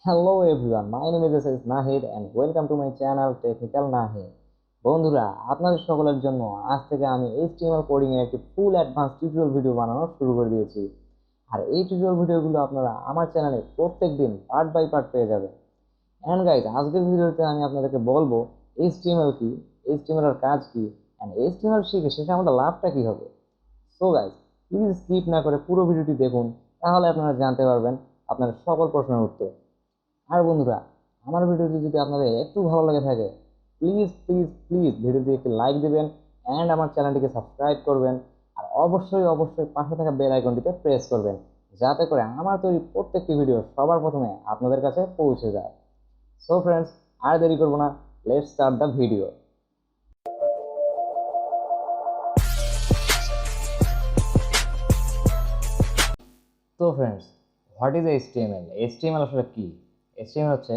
Hello everyone, my name is Nahid and welcome to my channel technical Nahid. বন্ধুরা, আপনাদের সকলের জন্য আজ থেকে আমি এইচটিএমএল কোডিং এর একটি ফুল অ্যাডভান্স টিউটোরিয়াল ভিডিও বানানো শুরু করে দিয়েছি। আর এই টিউটোরিয়াল ভিডিওগুলো আপনারা আমার চ্যানেলে প্রত্যেক দিন পার্ট বাই পার্ট পেয়ে যাবেন। অ্যান্ড গাইজ, আজকের ভিডিওতে আমি আপনাদেরকে বলবো এইচটিএমএল কি, এইচটিএমএল এর কাজ কি, অ্যান্ড এইচটিএমএল শিখে শেষে আমাদের লাভটা কি হবে। সো গাইজ, প্লিজ স্কিপ না করে পুরো ভিডিওটি দেখুন, তাহলে আপনারা জানতে পারবেন আপনার সকল প্রশ্নের উত্তর। আর বন্ধুরা, আমার ভিডিওটি যদি আপনাদের একটু ভালো লেগে থাকে, প্লিজ প্লিজ প্লিজ ভিডিওটি একটি লাইক দেবেন অ্যান্ড আমার চ্যানেলটিকে সাবস্ক্রাইব করবেন। আর অবশ্যই অবশ্যই পাশে থাকা বেল আইকনটিতে প্রেস করবেন, যাতে করে আমার তৈরি প্রত্যেকটি ভিডিও সবার প্রথমে আপনাদের কাছে পৌঁছে যায়। সো ফ্রেন্ডস, আর দেরি করবো না, লেটস স্টার্ট দ্য ভিডিও। তো friends, what is HTML? HTML আসলে কি? এইচটিএমএল হচ্ছে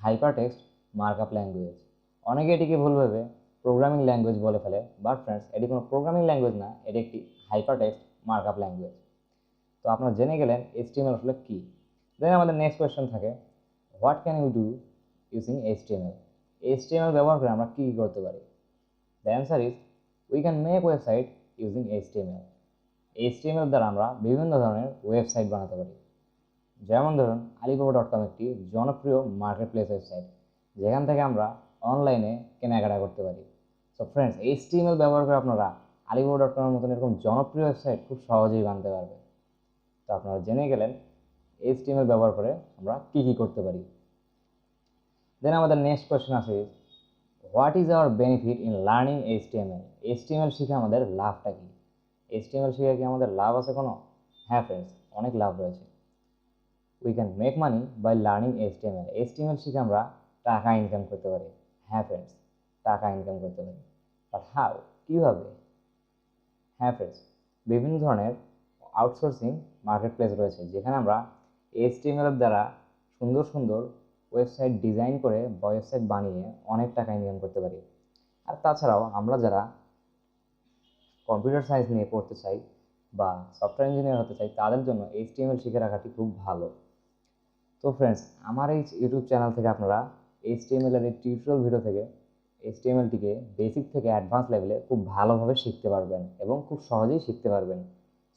হাইপার টেক্সট মার্কআপ ল্যাঙ্গুয়েজ। অনেকে এটিকে ভুলভাবে প্রোগ্রামিং ল্যাঙ্গুয়েজ বলে ফেলে, বাট ফ্রেন্ডস, এটি কোনো প্রোগ্রামিং ল্যাঙ্গুয়েজ না, এটি একটি হাইপার টেক্সট মার্কআপ ল্যাঙ্গুয়েজ। তো আপনারা জেনে গেলেন এইচটিএমএল আসলে কি। দেন আমাদের নেক্সট কোয়েশ্চেন থাকে, what can you do using HTML? HTML ব্যবহার করে আমরা কী কী করতে পারি? The answer is, we can make website using HTML. HTML দ্বারা আমরা বিভিন্ন ধরনের ওয়েবসাইট বানাতে পারি। যেমন ধরুন, alibaba.com একটি জনপ্রিয় মার্কেট প্লেস ওয়েবসাইট, যেখান থেকে আমরা অনলাইনে কেনাকাটা করতে পারি। সো ফ্রেন্ডস, এইচটিএমএল ব্যবহার করে আপনারা alibaba.com এর মতন এরকম জনপ্রিয় ওয়েবসাইট খুব সহজেই বানাতে পারবেন। তো আপনারা জেনে গেলেন এইচটিএমএল ব্যবহার করে আমরা কী কী করতে পারি। দেন আমাদের নেক্সট কোয়েশ্চেন আছে, what is our benefit in learning HTML? HTML শিখে আমাদের লাভটা কি? এইচটিএমএল শিখে কি আমাদের লাভ আছে কোনো? হ্যাঁ ফ্রেন্ডস, অনেক লাভ রয়েছে। We can make money by learning HTML. HTML শিখে আমরা টাকা ইনকাম করতে পারি। হ্যাঁ ফ্রেন্ডস, টাকা ইনকাম করতে পারি। But how? কীভাবে? হ্যাঁ ফ্রেন্ডস, বিভিন্ন ধরনের আউটসোর্সিং মার্কেট প্লেস রয়েছে, যেখানে আমরা এইচটিএমএল এর দ্বারা সুন্দর সুন্দর ওয়েবসাইট ডিজাইন করে বা ওয়েবসাইট বানিয়ে অনেক টাকা ইনকাম করতে পারি। আর তাছাড়াও আমরা যারা কম্পিউটার সায়েন্স নিয়ে পড়তে চাই বা সফটওয়্যার ইঞ্জিনিয়ার হতে চাই, তাদের জন্য এইচটিএমএল শিখে রাখাটি খুব ভালো। তো ফ্রেন্ডস, আমার এই ইউটিউব চ্যানেল থেকে আপনারা এইচটিএমএল এর এই টিউটোরিয়াল ভিডিও থেকে এইচটিএমএলটিকে বেসিক থেকে অ্যাডভান্স লেভেলে খুব ভালোভাবে শিখতে পারবেন এবং খুব সহজেই শিখতে পারবেন।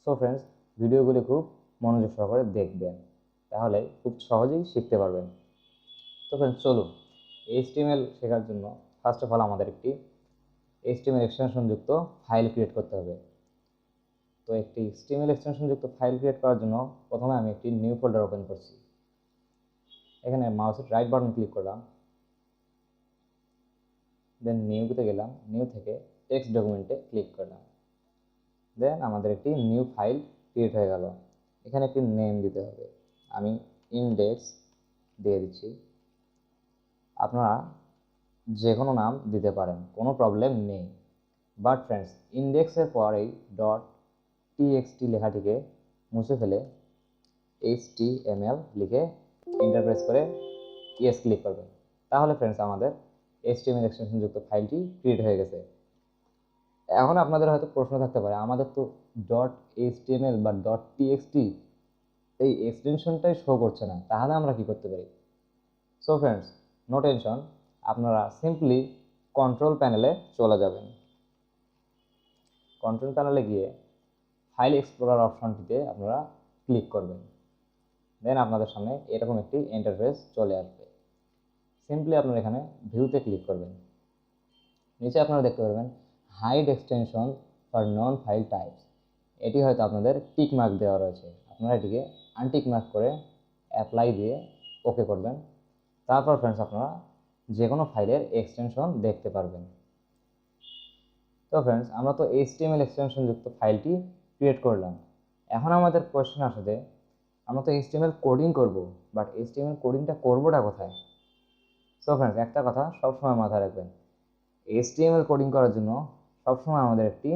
সো ফ্রেন্ডস, ভিডিওগুলি খুব মনোযোগ সহকারে দেখবেন, তাহলে খুব সহজেই শিখতে পারবেন। তো ফ্রেন্ডস, চলুন এইচটিএমএল শেখার জন্য ফার্স্ট অফ অল আমাদের একটি এইচটিএমএল এক্সটেনশন যুক্ত ফাইল ক্রিয়েট করতে হবে। তো একটি এইচটিএমএল এক্সটেনশন যুক্ত ফাইল ক্রিয়েট করার জন্য প্রথমে আমি একটি নিউ ফোল্ডার ওপেন করছি। এখানে মাউসের রাইট বাটন ক্লিক করলাম, দেন নিউতে গেলাম, নিউ থেকে টেক্সট ডকুমেন্টে ক্লিক করলাম। দেন আমাদের একটি নিউ ফাইল ক্রিয়েট হয়ে গেল। এখানে একটি নেম দিতে হবে, আমি ইন্ডেক্স দিয়ে দিচ্ছি। আপনারা যে কোনো নাম দিতে পারেন, কোনো প্রবলেম নেই। বাট ফ্রেন্ডস, ইন্ডেক্সের পর এই ডট টিএক্সটি লেখাটিকে মুছে ফেলে এইচটিএমএল লিখে এন্টার প্রেস করে ইয়েস ক্লিক করবেন। তাহলে ফ্রেন্ডস, আমাদের এইচটিএমএল এক্সটেনশন যুক্ত ফাইলটি ক্রিয়েট হয়ে গেছে। এখন আপনাদের হয়তো প্রশ্ন থাকতে পারে, আমাদের তো ডট এইচটিএমএল বা ডট টিএক্সটি এই এক্সটেনশনটাই শো করছে না, তাহলে আমরা কি করতে পারি? সো ফ্রেন্ডস, নো টেনশন, আপনারা সিম্পলি কন্ট্রোল প্যানেলে চলে যাবেন। কন্ট্রোল প্যানেলে গিয়ে ফাইল এক্সপ্লোরার অপশনটিতে আপনারা ক্লিক করবেন। দেন আপনাদের সামনে এরকম একটি ইন্টারফেস চলে আসবে। সিম্পলি আপনারা এখানে ভিউতে ক্লিক করবেন। নিচে আপনারা দেখতে পারবেন hide extension for known file types. এটি হয়তো আপনাদের টিক মার্ক দেওয়া রয়েছে, আপনারা এটিকে আনটিক মার্ক করে অ্যাপ্লাই দিয়ে ওকে করবেন। তারপর ফ্রেন্ডস, আপনারা যে কোনো ফাইলের এক্সটেনশন দেখতে পারবেন। তো ফ্রেন্ডস, আমরা তো এইচটিএমএল এক্সটেনশন যুক্ত ফাইলটি ক্রিয়েট করলাম। এখন আমাদের কোয়েশ্চেন আসে যে আমরা তো এইচটিএমএল কোডিং করব, বাট এইচটিএমএল কোডিংটা করবোটা কোথায়? সো ফ্রেন্ডস, একটা কথা সবসময় মাথায় রাখবেন, এইচটিএমএল কোডিং করার জন্য সবসময় আমাদের একটি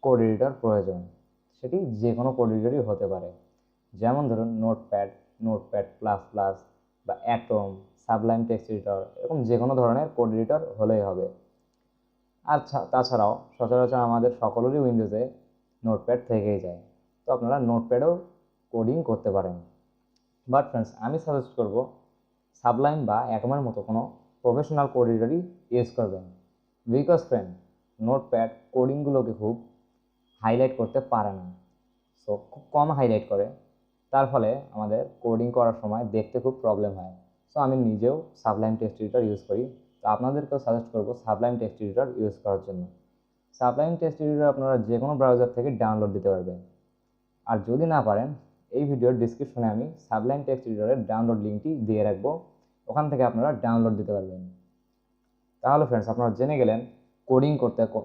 কোড এডিটর প্রয়োজন। সেটি যে কোনো কোড এডিটরই হতে পারে, যেমন ধরুন নোটপ্যাড, নোটপ্যাড প্লাস প্লাস বা অ্যাটম, সাবলাইম টেক্সট এডিটর, এরকম যে কোনো ধরনের কোড এডিটর হলেই হবে। আর তাছাড়াও সচরাচর আমাদের সকলেরই উইন্ডোজে নোটপ্যাড থেকেই যায়, তো আপনারা নোটপ্যাডেও কোডিং করতে পারেন। বাট ফ্রেন্ডস, আমি সাজেস্ট করব সাবলাইম বা অ্যাটমের মতো কোনো প্রফেশনাল কোড এডিটরই ইউজ করবেন। বিকজ ফ্রেন্ড, নোটপ্যাড কোডিংগুলোকে খুব হাইলাইট করতে পারে না, সো খুব কম হাইলাইট করে, তার ফলে আমাদের কোডিং করার সময় দেখতে খুব প্রবলেম হয়। সো আমি নিজেও সাবলাইম টেক্সট এডিটর ইউজ করি, তো আপনাদেরকেও সাজেস্ট করবো সাবলাইম টেক্সট এডিটর ইউজ করার জন্য। সাবলাইম টেক্সট এডিটর আপনারা যে কোনো ব্রাউজার থেকে ডাউনলোড দিতে পারবেন, আর যদি না পারেন এই ভিডিওর ডিসক্রিপশনে আমি সাবলাইম টেক্সট এডিটরের ডাউনলোড লিঙ্কটি দিয়ে রাখবো, ওখান থেকে আপনারা ডাউনলোড দিতে পারবেন। তাহলে ফ্রেন্ডস, আপনারা জেনে গেলেন কোডিং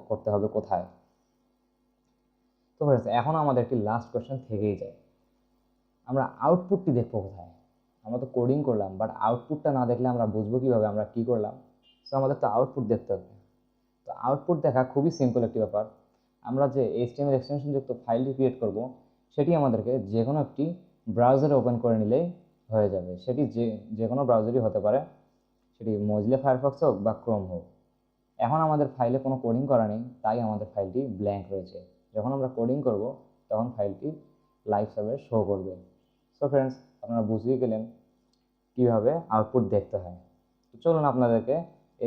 করতে হবে কোথায়। তো ফ্রেন্ডস, এখন আমাদের একটি লাস্ট কোয়েশ্চেন থেকেই যায়, আমরা আউটপুটটি দেখবো কোথায়? আমরা তো কোডিং করলাম, বাট আউটপুটটা না দেখলে আমরা বুঝবো কীভাবে আমরা কী করলাম? সো আমাদের তো আউটপুট দেখতে হবে। তো আউটপুট দেখা খুবই সিম্পল একটি ব্যাপার। আমরা যে HTML এক্সটেনশন যুক্ত ফাইলটি ক্রিয়েট করব, সেটি আমাদেরকে যে কোনো একটি ব্রাউজারে ওপেন করে নিলেই হয়ে যাবে। সেটি যে কোনো ব্রাউজারই হতে পারে, সেটি মজিলা ফায়ারফক্স হোক বা ক্রোম হোক। এখন আমাদের ফাইলে কোনো কোডিং করা নেই, তাই আমাদের ফাইলটি ব্ল্যাঙ্ক রয়েছে। যখন আমরা কোডিং করব, তখন ফাইলটি লাইভ সার্ভারে শো করবে। সো ফ্রেন্ডস, আপনারা বুঝিয়ে গেলেন কীভাবে আউটপুট দেখতে হয়। তো চলুন আপনাদেরকে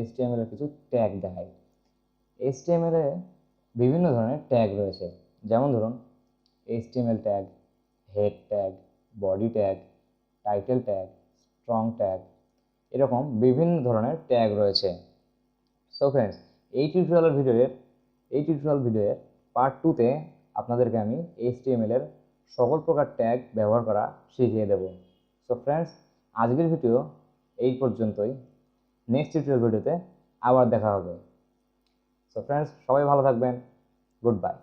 HTML এর কিছু ট্যাগ দেখাই। HTML এ বিভিন্ন ধরনের ট্যাগ রয়েছে, যেমন ধরুন HTML tag, head tag, body tag, title tag, strong tag, এরকম বিভিন্ন ধরনের ট্যাগ রয়েছে। সো ফ্রেন্ডস, এই টিউটোরিয়াল ভিডিওর পার্ট 2তে আপনাদেরকে আমি HTML এর সকল প্রকার ট্যাগ ব্যবহার করা শিখিয়ে দেব। সো ফ্রেন্ডস, আজকের ভিডিও এই পর্যন্তই। নেক্সট টিউটোরিয়াল ভিডিওতে আবার দেখা হবে। সো ফ্রেন্ডস, সবাই ভালো থাকবেন। Good bye.